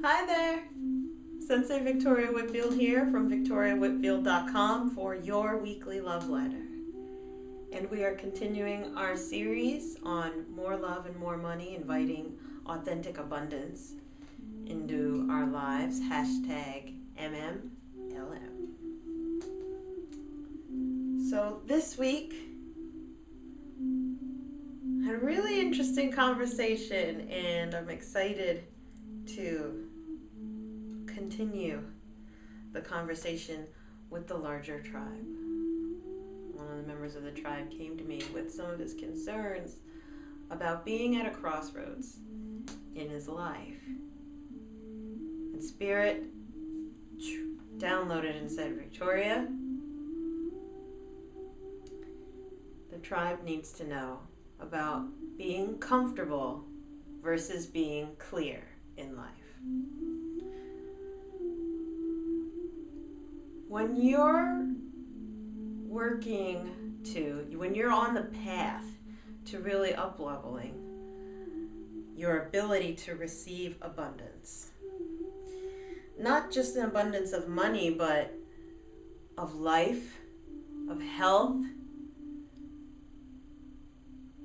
Hi there! Sensei Victoria Whitfield here from victoriawhitfield.com for your weekly love letter. And we are continuing our series on more love and more money, inviting authentic abundance into our lives. Hashtag MMLM. So this week, I had a really interesting conversation, and I'm excited to continue the conversation with the larger tribe. One of the members of the tribe came to me with some of his concerns about being at a crossroads in his life. And Spirit downloaded and said, Victoria, the tribe needs to know about being comfortable versus being clear in life. When you're when you're on the path to really up-leveling your ability to receive abundance, not just an abundance of money, but of life, of health,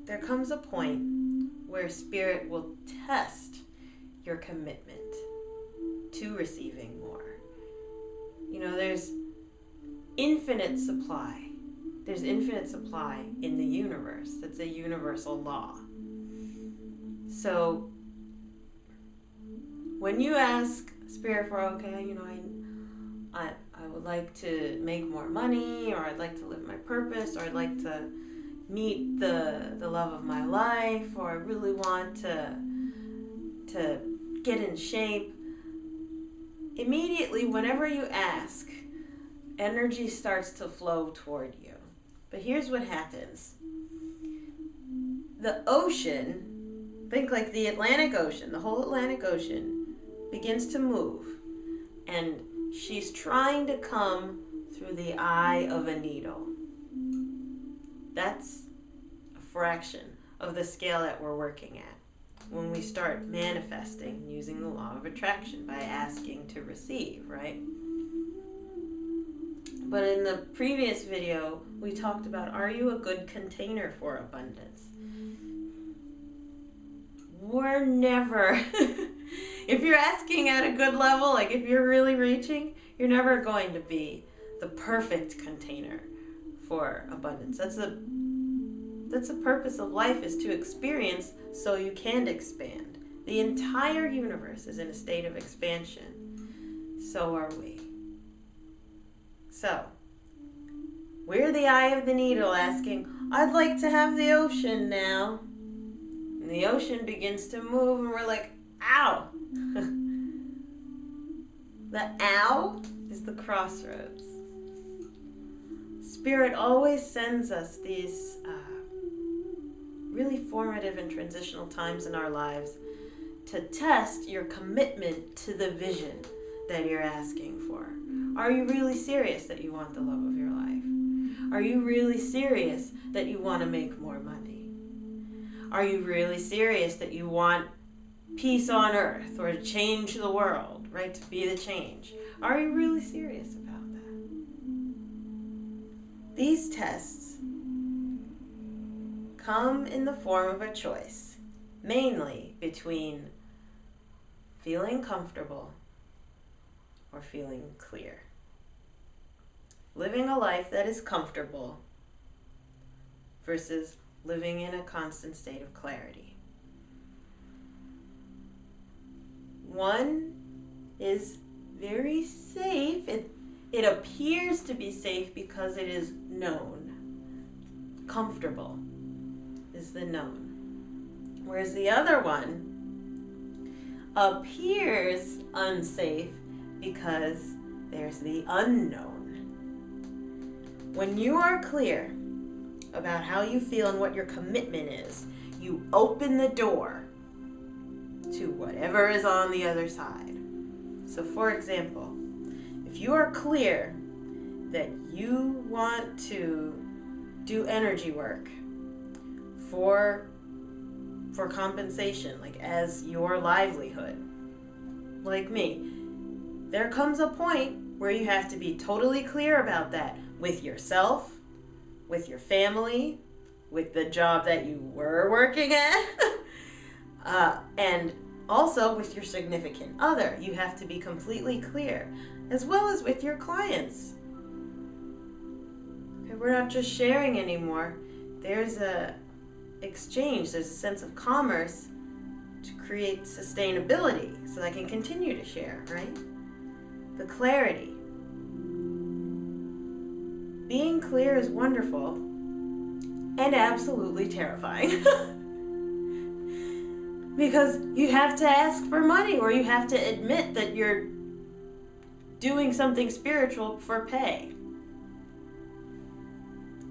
there comes a point where Spirit will test your commitment to receiving more. You know, there's infinite supply. There's infinite supply in the universe. That's a universal law. So when you ask Spirit for, okay, you know, I would like to make more money, or I'd like to live my purpose, or I'd like to meet the love of my life, or I really want to get in shape. Immediately, whenever you ask, energy starts to flow toward you. But here's what happens. The ocean, think like the Atlantic Ocean, the whole Atlantic Ocean begins to move. And she's trying to come through the eye of a needle. That's a fraction of the scale that we're working at when we start manifesting using the law of attraction by asking to receive, right? But in the previous video, we talked about, are you a good container for abundance? We're never, if you're asking at a good level, like if you're really reaching, you're never going to be the perfect container for abundance. That's the purpose of life, is to experience so you can expand. The entire universe is in a state of expansion. So are we. So, we're the eye of the needle asking, I'd like to have the ocean now. And the ocean begins to move and we're like, ow. The ow is the crossroads. Spirit always sends us these really formative and transitional times in our lives to test your commitment to the vision that you're asking for. Are you really serious that you want the love of your life? Are you really serious that you want to make more money? Are you really serious that you want peace on earth, or to change the world, right? To be the change. Are you really serious about that? These tests come in the form of a choice, mainly between feeling comfortable or feeling clear. Living a life that is comfortable versus living in a constant state of clarity. One is very safe. It appears to be safe because it is known. Comfortable is the known. Whereas the other one appears unsafe because there's the unknown. When you are clear about how you feel and what your commitment is, you open the door to whatever is on the other side. So for example, if you are clear that you want to do energy work for compensation, like as your livelihood, like me, there comes a point where you have to be totally clear about that with yourself, with your family, with the job that you were working at, and also with your significant other. You have to be completely clear, as well as with your clients. Okay, we're not just sharing anymore. There's a exchange, there's a sense of commerce to create sustainability so I can continue to share, right? The clarity. Being clear is wonderful and absolutely terrifying. Because you have to ask for money, or you have to admit that you're doing something spiritual for pay.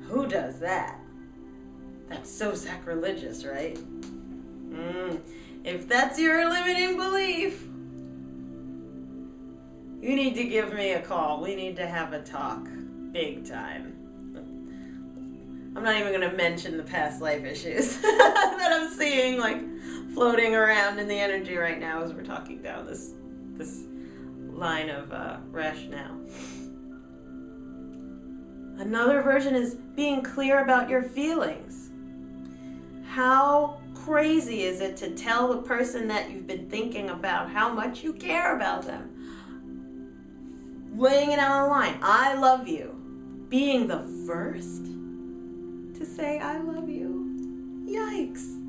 Who does that? That's so sacrilegious, right? If that's your limiting belief, you need to give me a call. We need to have a talk. Big time. I'm not even going to mention the past life issues that I'm seeing floating around in the energy right now as we're talking down this line of rationale. Another version is being clear about your feelings. How crazy is it to tell the person that you've been thinking about how much you care about them? Laying it out on the line. I love you. Being the first to say I love you. Yikes.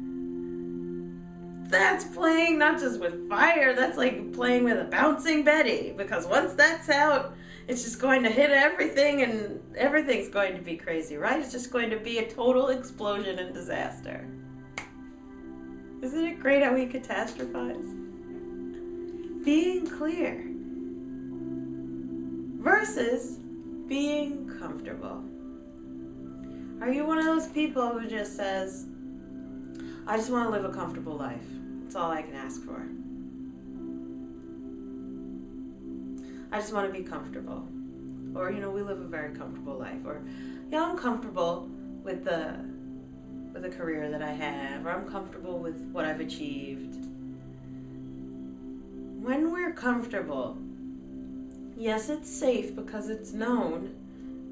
That's playing not just with fire, that's like playing with a bouncing Betty. Because once that's out, it's just going to hit everything and everything's going to be crazy, right? It's just going to be a total explosion and disaster. Isn't it great how we catastrophize? Being clear versus being comfortable. Are you one of those people who just says, I just want to live a comfortable life. That's all I can ask for. I just want to be comfortable. Or, we live a very comfortable life. Or, I'm comfortable with the career that I have. Or I'm comfortable with what I've achieved. When we're comfortable, yes, it's safe because it's known.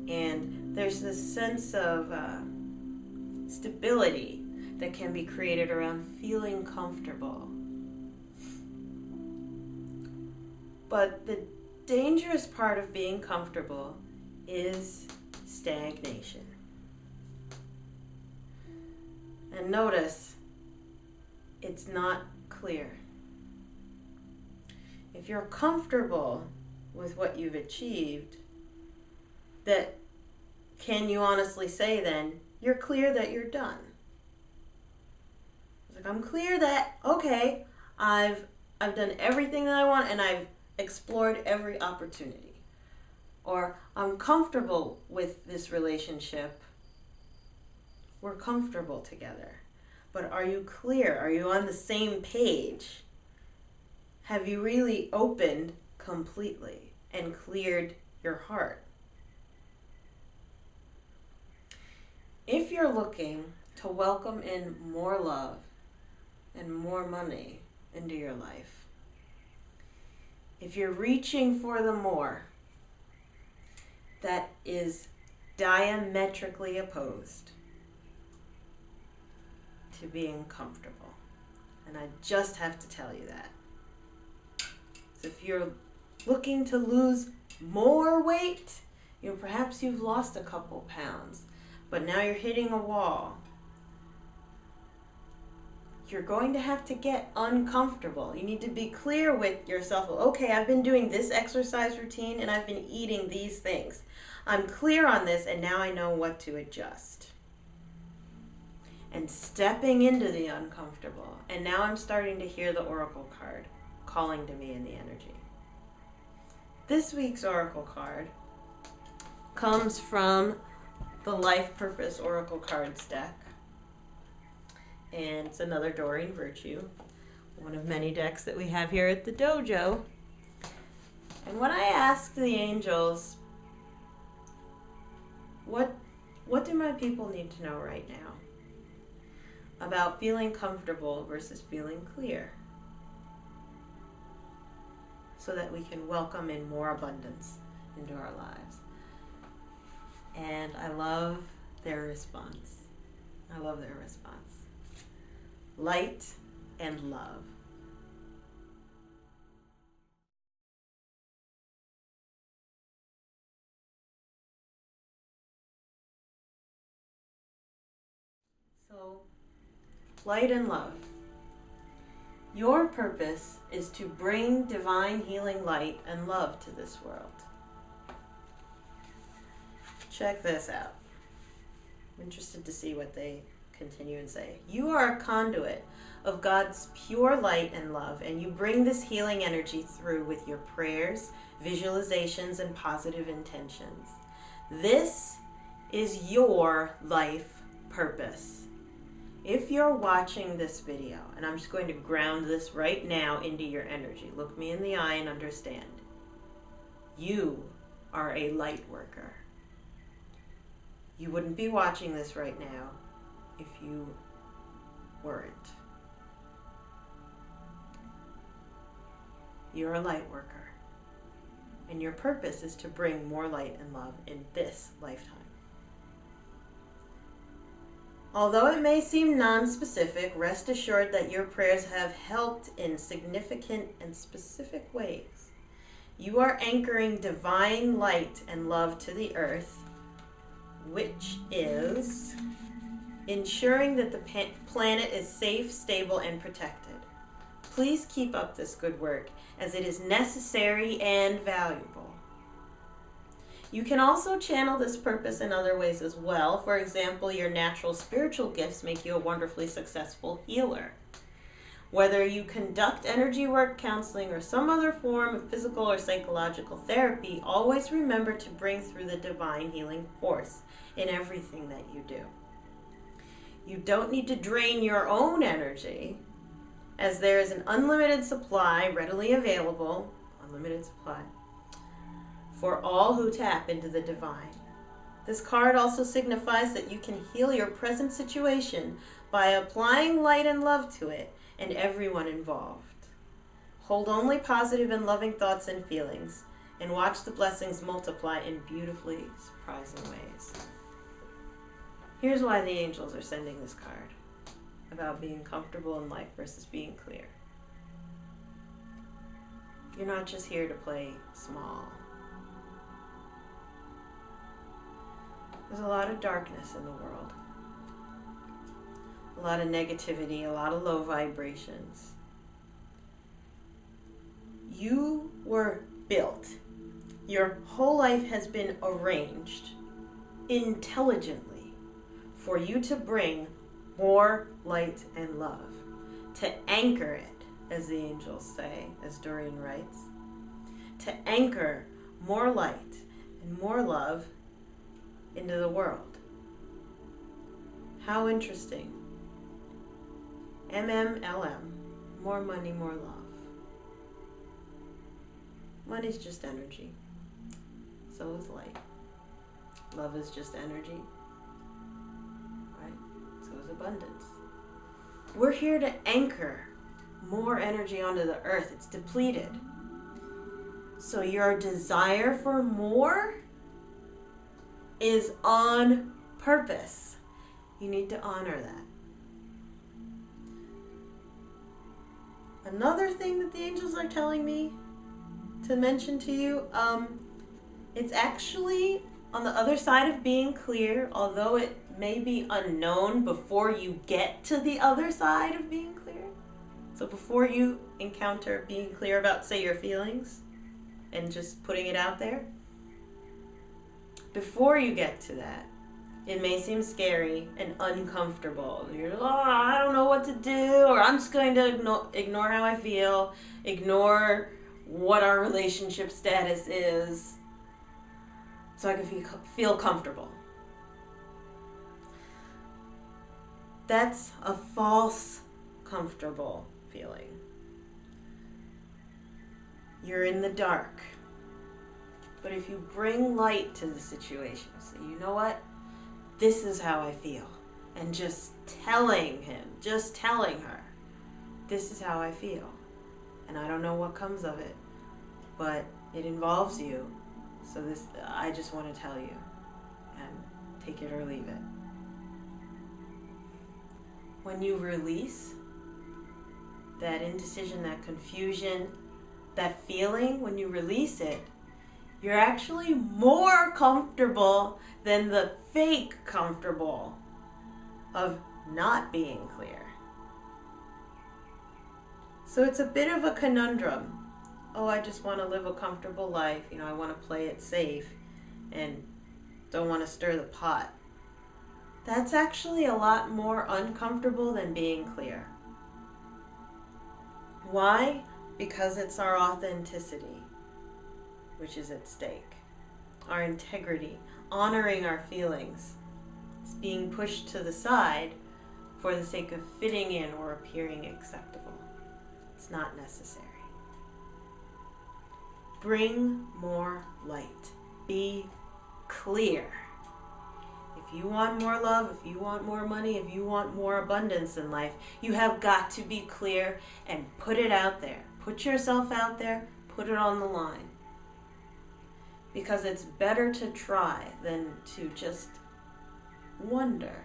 And there's this sense of stability that can be created around feeling comfortable. But the dangerous part of being comfortable is stagnation. And notice, it's not clear. If you're comfortable with what you've achieved, that can you honestly say then, you're clear that you're done? It's like, I'm clear that, okay, I've done everything that I want and I've explored every opportunity. Or I'm comfortable with this relationship. We're comfortable together. But are you clear? Are you on the same page? Have you really opened completely and cleared your heart? If you're looking to welcome in more love and more money into your life, if you're reaching for the more, that is diametrically opposed to being comfortable. And I just have to tell you that. So if you're looking to lose more weight, perhaps you've lost a couple pounds, but now you're hitting a wall. You're going to have to get uncomfortable. You need to be clear with yourself. Okay, I've been doing this exercise routine and I've been eating these things. I'm clear on this and now I know what to adjust. And stepping into the uncomfortable. And now I'm starting to hear the oracle card calling to me in the energy. This week's oracle card comes from the Life Purpose Oracle Cards deck. And it's another Doreen Virtue, one of many decks that we have here at the dojo. And when I asked the angels, what do my people need to know right now about feeling comfortable versus feeling clear? so that we can welcome in more abundance into our lives. And I love their response. I love their response. Light and love. So, light and love. Your purpose is to bring divine healing light and love to this world. Check this out. I'm interested to see what they continue and say. You are a conduit of God's pure light and love, and you bring this healing energy through with your prayers, visualizations, and positive intentions. This is your life purpose. If you're watching this video, and I'm just going to ground this right now into your energy, look me in the eye and understand. You are a light worker. You wouldn't be watching this right now if you weren't. You're a light worker. And your purpose is to bring more light and love in this lifetime. Although it may seem non-specific, rest assured that your prayers have helped in significant and specific ways. You are anchoring divine light and love to the earth, which is ensuring that the planet is safe, stable, and protected. Please keep up this good work, as it is necessary and valuable. You can also channel this purpose in other ways as well. For example, your natural spiritual gifts make you a wonderfully successful healer. Whether you conduct energy work, counseling, or some other form of physical or psychological therapy, always remember to bring through the divine healing force in everything that you do. You don't need to drain your own energy, as there is an unlimited supply readily available, for all who tap into the divine. This card also signifies that you can heal your present situation by applying light and love to it and everyone involved. Hold only positive and loving thoughts and feelings, and watch the blessings multiply in beautifully surprising ways. Here's why the angels are sending this card about being comfortable in life versus being clear. You're not just here to play small. There's a lot of darkness in the world. A lot of negativity, a lot of low vibrations. You were built. Your whole life has been arranged intelligently for you to bring more light and love, to anchor it, as the angels say, as Doreen writes, to anchor more light and more love into the world. How interesting. MMLM, more money, more love. Money's just energy. So is light. Love is just energy. Right? So is abundance. We're here to anchor more energy onto the earth. It's depleted. So your desire for more is on purpose. You need to honor that. Another thing that the angels are telling me to mention to you, it's actually on the other side of being clear, although it may be unknown before you get to the other side of being clear. So before you encounter being clear about, say, your feelings and just putting it out there, before you get to that, it may seem scary and uncomfortable. You're, I don't know what to do, or I'm just going to ignore how I feel, ignore what our relationship status is, so I can feel comfortable. That's a false comfortable feeling. You're in the dark. But if you bring light to the situation, say, you know what? This is how I feel. And just telling him, just telling her, this is how I feel. And I don't know what comes of it, but it involves you. So I just want to tell you, and take it or leave it. When you release that indecision, that confusion, that feeling, when you release it, you're actually more comfortable than the fake comfortable of not being clear. So it's a bit of a conundrum. Oh, I just want to live a comfortable life. I want to play it safe and don't want to stir the pot. That's actually a lot more uncomfortable than being clear. Why? Because it's our authenticity which is at stake. Our integrity, honoring our feelings. It's being pushed to the side for the sake of fitting in or appearing acceptable. It's not necessary. Bring more light. Be clear. If you want more love, if you want more money, if you want more abundance in life, you have got to be clear and put it out there. Put yourself out there, put it on the line. Because it's better to try than to just wonder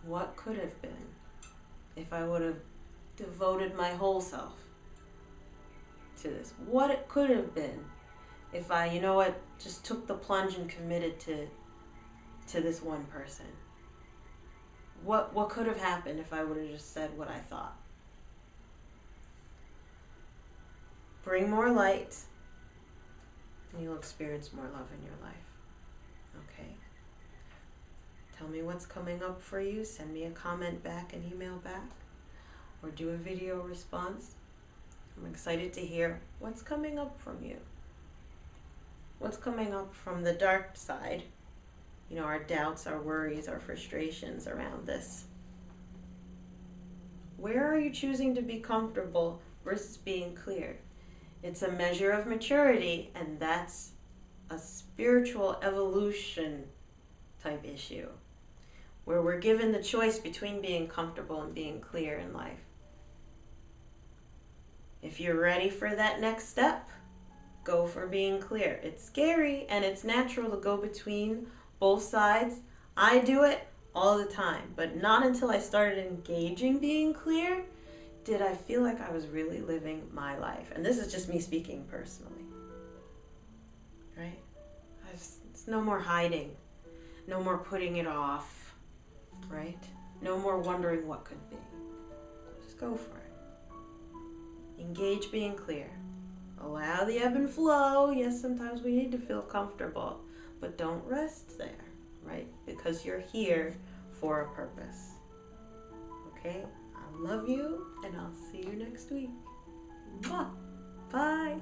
what could have been if I would have devoted my whole self to this. What it could have been if I, just took the plunge and committed to this one person. What could have happened if I would have just said what I thought? Bring more light, and you'll experience more love in your life. Okay? Tell me what's coming up for you. Send me a comment back, an email back, or do a video response. I'm excited to hear what's coming up from you. What's coming up from the dark side? Our doubts, our worries, our frustrations around this. Where are you choosing to be comfortable versus being clear? It's a measure of maturity, and that's a spiritual evolution type issue, where we're given the choice between being comfortable and being clear in life. If you're ready for that next step, go for being clear. It's scary, and it's natural to go between both sides. I do it all the time, but not until I started engaging being clear did I feel like I was really living my life. And this is just me speaking personally, right? It's no more hiding, no more putting it off, right? No more wondering what could be. Just go for it. Engage being clear. Allow the ebb and flow. Yes, sometimes we need to feel comfortable, but don't rest there, right? Because you're here for a purpose. Okay? I love you, and I'll see you next week. Mwah. Bye.